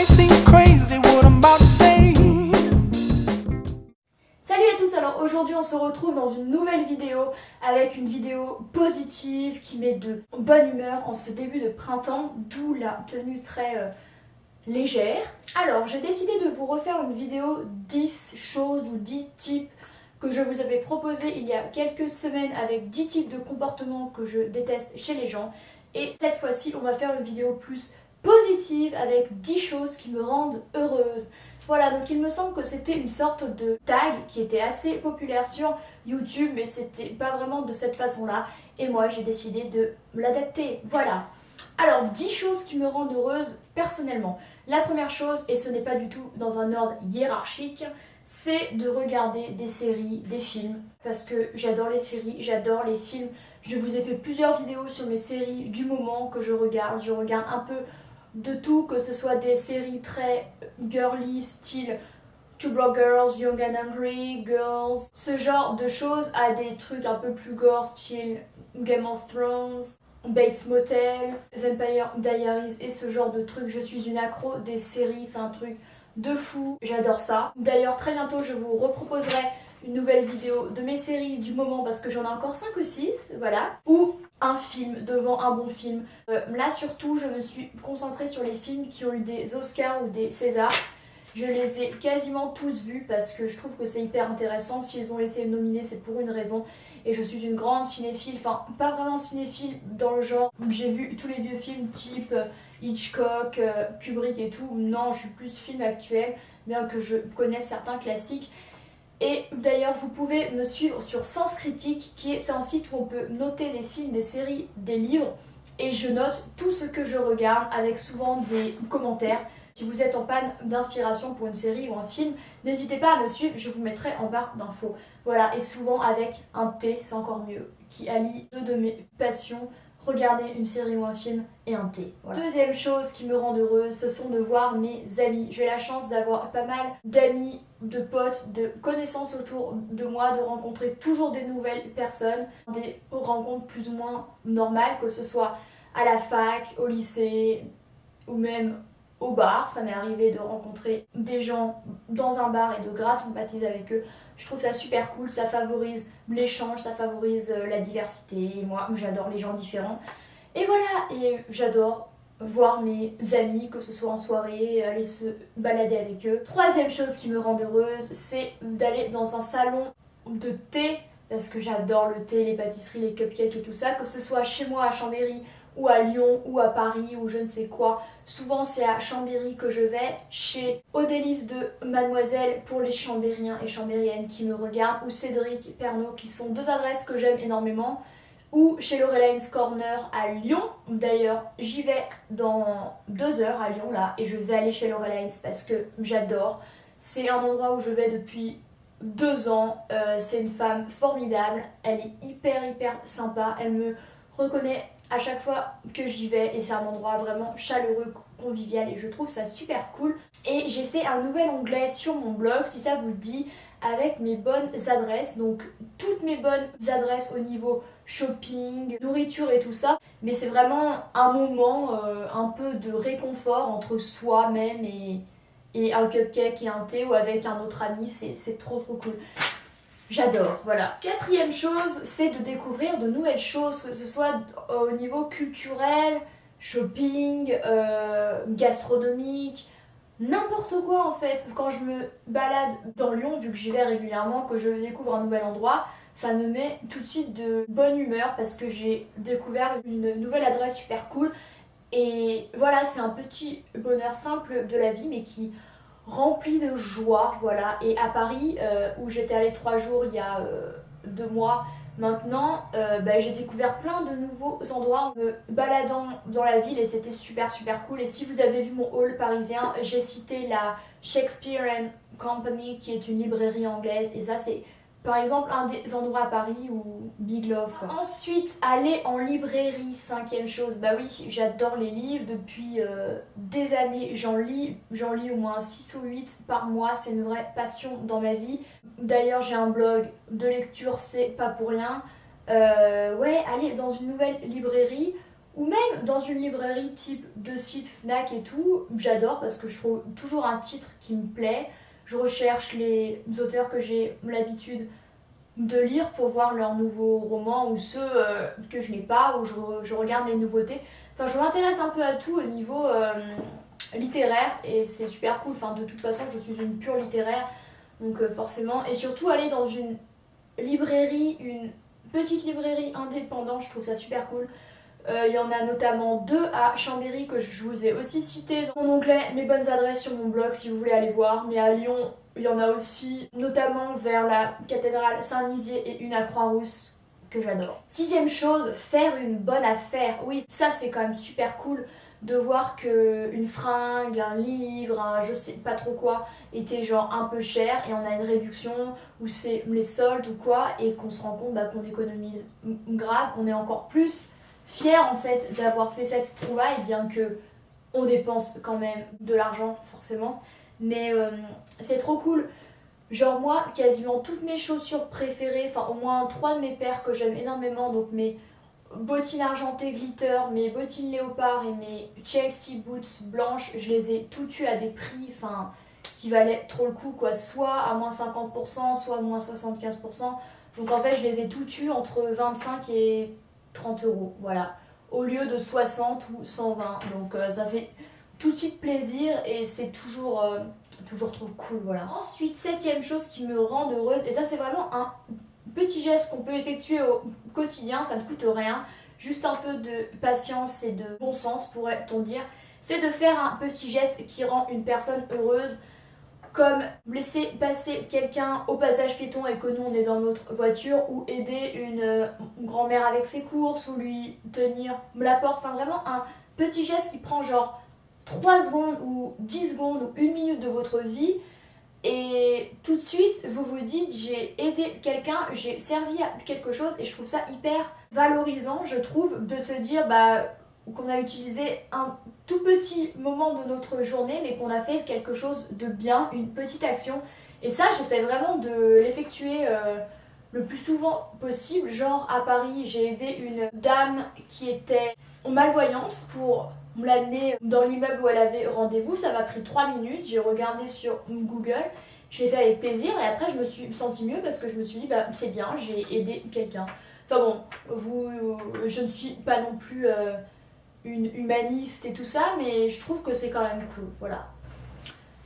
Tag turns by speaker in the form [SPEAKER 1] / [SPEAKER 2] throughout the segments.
[SPEAKER 1] might seem crazy what I'm about to say.
[SPEAKER 2] Salut à tous, alors aujourd'hui on se retrouve dans une nouvelle vidéo avec une vidéo positive qui met de bonne humeur en ce début de printemps, d'où la tenue très légère. Alors j'ai décidé de vous refaire une vidéo 10 choses ou 10 types que je vous avais proposé il y a quelques semaines avec 10 types de comportements que je déteste chez les gens. Et cette fois-ci on va faire une vidéo plus positive avec 10 choses qui me rendent heureuse. Voilà, donc il me semble que c'était une sorte de tag qui était assez populaire sur YouTube, mais c'était pas vraiment de cette façon-là. Et moi, j'ai décidé de l'adapter. Voilà. Alors, 10 choses qui me rendent heureuse personnellement. La première chose, et ce n'est pas du tout dans un ordre hiérarchique, c'est de regarder des séries, des films. Parce que j'adore les séries, j'adore les films. Je vous ai fait plusieurs vidéos sur mes séries du moment que je regarde. Je regarde un peu de tout, que ce soit des séries très girly, style Two Broke Girls, Young and Hungry, Girls, ce genre de choses, à des trucs un peu plus gore, style Game of Thrones, Bates Motel, Vampire Diaries et ce genre de trucs. Je suis une accro des séries, c'est un truc de fou, j'adore ça. D'ailleurs très bientôt je vous reproposerai une nouvelle vidéo de mes séries du moment parce que j'en ai encore 5 ou 6, voilà. Ou un film devant un bon film. Là surtout je me suis concentrée sur les films qui ont eu des Oscars ou des Césars. Je les ai quasiment tous vus parce que je trouve que c'est hyper intéressant. S'ils ont été nominés c'est pour une raison. Et je suis une grande cinéphile, enfin pas vraiment cinéphile dans le genre. J'ai vu tous les vieux films type Hitchcock, Kubrick et tout. Non, je suis plus film actuel, bien que je connaisse certains classiques. Et d'ailleurs, vous pouvez me suivre sur Sens Critique, qui est un site où on peut noter des films, des séries, des livres. Et je note tout ce que je regarde avec souvent des commentaires. Si vous êtes en panne d'inspiration pour une série ou un film, n'hésitez pas à me suivre, je vous mettrai en barre d'infos. Voilà, et souvent avec un thé, c'est encore mieux, qui allie deux de mes passions, regarder une série ou un film et un thé. Voilà. Deuxième chose qui me rend heureuse, ce sont de voir mes amis. J'ai la chance d'avoir pas mal d'amis, de potes, de connaissances autour de moi, de rencontrer toujours des nouvelles personnes, des rencontres plus ou moins normales, que ce soit à la fac, au lycée ou même au bar. Ça m'est arrivé de rencontrer des gens dans un bar et de grave sympathiser avec eux. Je trouve ça super cool, ça favorise l'échange, ça favorise la diversité. Et moi, j'adore les gens différents. Et voilà, et j'adore voir mes amis, que ce soit en soirée, aller se balader avec eux. Troisième chose qui me rend heureuse, c'est d'aller dans un salon de thé, parce que j'adore le thé, les pâtisseries, les cupcakes et tout ça, que ce soit chez moi à Chambéry, ou à Lyon, ou à Paris, ou je ne sais quoi. Souvent c'est à Chambéry que je vais, chez Odélice de Mademoiselle pour les Chambériens et Chambériennes qui me regardent, ou Cédric Pernot, qui sont deux adresses que j'aime énormément, ou chez Lorelaine's Corner à Lyon. D'ailleurs j'y vais dans 2 heures à Lyon là, et je vais aller chez Lorelaine's parce que j'adore. C'est un endroit où je vais depuis 2 ans, c'est une femme formidable, elle est hyper sympa, elle me reconnaît à chaque fois que j'y vais et c'est un endroit vraiment chaleureux, convivial et je trouve ça super cool. Et j'ai fait un nouvel onglet sur mon blog, si ça vous le dit, avec mes bonnes adresses, donc toutes mes bonnes adresses au niveau shopping, nourriture et tout ça. Mais c'est vraiment un moment un peu de réconfort entre soi-même et un cupcake et un thé ou avec un autre ami, c'est trop cool. J'adore, voilà. Quatrième chose, c'est de découvrir de nouvelles choses, que ce soit au niveau culturel, shopping, gastronomique, n'importe quoi en fait. Quand je me balade dans Lyon, vu que j'y vais régulièrement, que je découvre un nouvel endroit, ça me met tout de suite de bonne humeur parce que j'ai découvert une nouvelle adresse super cool. Et voilà, c'est un petit bonheur simple de la vie, mais qui rempli de joie, voilà. Et à Paris, où j'étais allée 3 jours il y a 2 mois maintenant, j'ai découvert plein de nouveaux endroits en me baladant dans la ville et c'était super cool. Et si vous avez vu mon haul parisien, j'ai cité la Shakespeare and Company qui est une librairie anglaise et ça c'est par exemple un des endroits à Paris où Big Love quoi. Ensuite, aller en librairie, cinquième chose, bah oui, j'adore les livres depuis des années, j'en lis au moins 6 ou 8 par mois, c'est une vraie passion dans ma vie. D'ailleurs j'ai un blog de lecture, c'est pas pour rien. Ouais, aller dans une nouvelle librairie ou même dans une librairie type de site Fnac et tout, j'adore parce que je trouve toujours un titre qui me plaît. Je recherche les auteurs que j'ai l'habitude de lire pour voir leurs nouveaux romans ou ceux que je n'ai pas, ou je regarde les nouveautés. Enfin, je m'intéresse un peu à tout au niveau littéraire et c'est super cool. Enfin, de toute façon, je suis une pure littéraire, donc forcément. Et surtout, aller dans une librairie, une petite librairie indépendante, je trouve ça super cool. Il y en a notamment 2 à Chambéry que je vous ai aussi cité dans mon onglet Mes bonnes adresses sur mon blog si vous voulez aller voir. Mais à Lyon, il y en a aussi, notamment vers la cathédrale Saint-Nizier et une à Croix-Rousse que j'adore. 6e chose, faire une bonne affaire. Oui, ça c'est quand même super cool de voir que une fringue, un livre, un je sais pas trop quoi était genre un peu cher et on a une réduction ou c'est les soldes ou quoi et qu'on se rend compte qu'on économise grave, on est encore plus fier en fait d'avoir fait cette trouvaille, bien que on dépense quand même de l'argent forcément, mais c'est trop cool. Genre moi, quasiment toutes mes chaussures préférées, enfin au moins 3 de mes paires que j'aime énormément, donc mes bottines argentées glitter, mes bottines léopard et mes Chelsea boots blanches, je les ai toutes eues à des prix enfin qui valaient trop le coup quoi, soit à moins 50%, soit à moins 75%. Donc en fait, je les ai toutes eues entre 25 et 30 euros, voilà, au lieu de 60 ou 120. Donc ça fait tout de suite plaisir et c'est toujours trop cool, voilà. Ensuite, 7e chose qui me rend heureuse, et ça c'est vraiment un petit geste qu'on peut effectuer au quotidien, ça ne coûte rien, juste un peu de patience et de bon sens pourrait-on dire, c'est de faire un petit geste qui rend une personne heureuse, comme laisser passer quelqu'un au passage piéton et que nous on est dans notre voiture, ou aider une grand-mère avec ses courses, ou lui tenir la porte, enfin vraiment un petit geste qui prend genre 3 secondes ou 10 secondes ou 1 minute de votre vie et tout de suite vous vous dites j'ai aidé quelqu'un, j'ai servi à quelque chose et je trouve ça hyper valorisant, je trouve, de se dire qu'on a utilisé un tout petit moment de notre journée mais qu'on a fait quelque chose de bien, une petite action. Et ça, j'essaie vraiment de l'effectuer le plus souvent possible. Genre à Paris, j'ai aidé une dame qui était malvoyante pour me l'amener dans l'immeuble où elle avait rendez-vous. Ça m'a pris 3 minutes, j'ai regardé sur Google, je l'ai fait avec plaisir et après je me suis sentie mieux parce que je me suis dit c'est bien, j'ai aidé quelqu'un. Enfin bon, je ne suis pas non plus une humaniste et tout ça, mais je trouve que c'est quand même cool, voilà.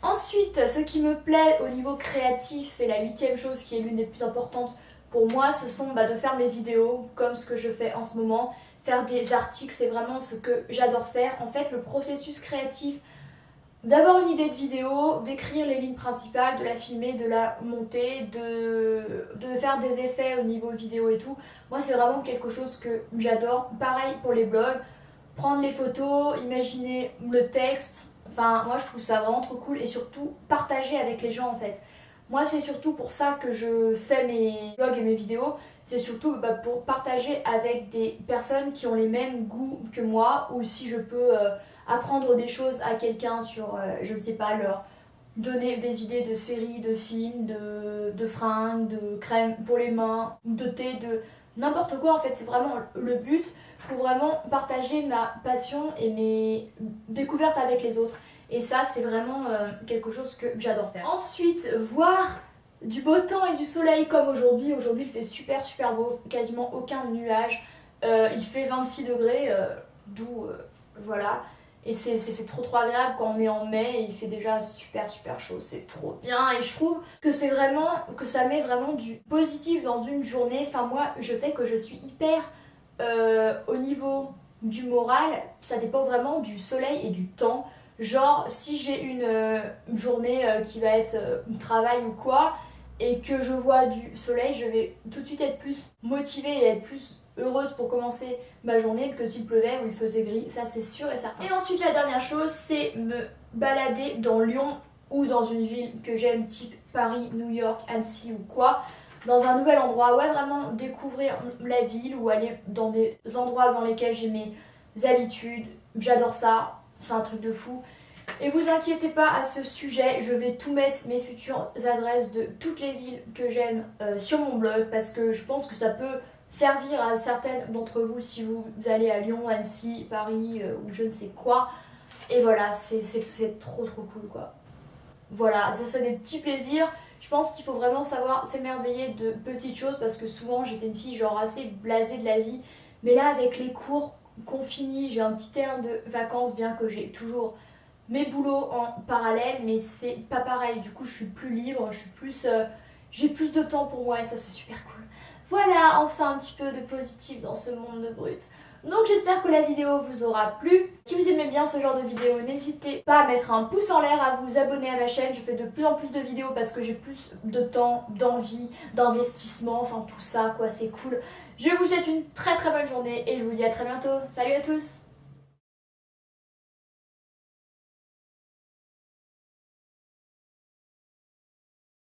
[SPEAKER 2] Ensuite, ce qui me plaît au niveau créatif, et la 8e chose qui est l'une des plus importantes pour moi, ce sont de faire mes vidéos, comme ce que je fais en ce moment. Faire des articles, c'est vraiment ce que j'adore faire. En fait, le processus créatif, d'avoir une idée de vidéo, d'écrire les lignes principales, de la filmer, de la monter, de faire des effets au niveau vidéo et tout, moi c'est vraiment quelque chose que j'adore. Pareil pour les blogs, prendre les photos, imaginer le texte, enfin moi je trouve ça vraiment trop cool et surtout partager avec les gens en fait. Moi c'est surtout pour ça que je fais mes blogs et mes vidéos, c'est surtout pour partager avec des personnes qui ont les mêmes goûts que moi, ou si je peux apprendre des choses à quelqu'un sur, je ne sais pas, leur donner des idées de séries, de films, de fringues, de crème pour les mains, de thé, de n'importe quoi en fait, c'est vraiment le but pour vraiment partager ma passion et mes découvertes avec les autres. Et ça, c'est vraiment quelque chose que j'adore faire. Ensuite, voir du beau temps et du soleil comme aujourd'hui. Aujourd'hui, il fait super beau, quasiment aucun nuage. Il fait 26 degrés, d'où voilà. Et c'est trop agréable quand on est en mai et il fait déjà super chaud, c'est trop bien. Et je trouve que c'est vraiment, que ça met vraiment du positif dans une journée. Enfin moi, je sais que je suis hyper au niveau du moral, ça dépend vraiment du soleil et du temps. Genre si j'ai une journée qui va être travail ou quoi, et que je vois du soleil, je vais tout de suite être plus motivée et être plus heureuse pour commencer ma journée que s'il pleuvait ou il faisait gris, ça c'est sûr et certain. Et ensuite la dernière chose, c'est me balader dans Lyon ou dans une ville que j'aime, type Paris, New York, Annecy ou quoi, dans un nouvel endroit, ouais, vraiment découvrir la ville ou aller dans des endroits dans lesquels j'ai mes habitudes, j'adore ça, c'est un truc de fou. Et vous inquiétez pas à ce sujet, je vais tout mettre, mes futures adresses de toutes les villes que j'aime sur mon blog, parce que je pense que ça peut servir à certaines d'entre vous si vous allez à Lyon, Annecy, Paris ou je ne sais quoi. Et voilà, c'est trop cool quoi. Voilà, ça c'est des petits plaisirs. Je pense qu'il faut vraiment savoir s'émerveiller de petites choses parce que souvent j'étais une fille genre assez blasée de la vie. Mais là avec les cours qu'on finit, j'ai un petit air de vacances bien que j'ai toujours mes boulots en parallèle, mais c'est pas pareil. Du coup je suis plus libre, je suis plus, j'ai plus de temps pour moi et ça c'est super cool. Voilà, enfin un petit peu de positif dans ce monde de brut. Donc j'espère que la vidéo vous aura plu. Si vous aimez bien ce genre de vidéo, n'hésitez pas à mettre un pouce en l'air, à vous abonner à ma chaîne. Je fais de plus en plus de vidéos parce que j'ai plus de temps, d'envie, d'investissement, enfin tout ça quoi, c'est cool. Je vous souhaite une très bonne journée et je vous dis à très bientôt. Salut à tous!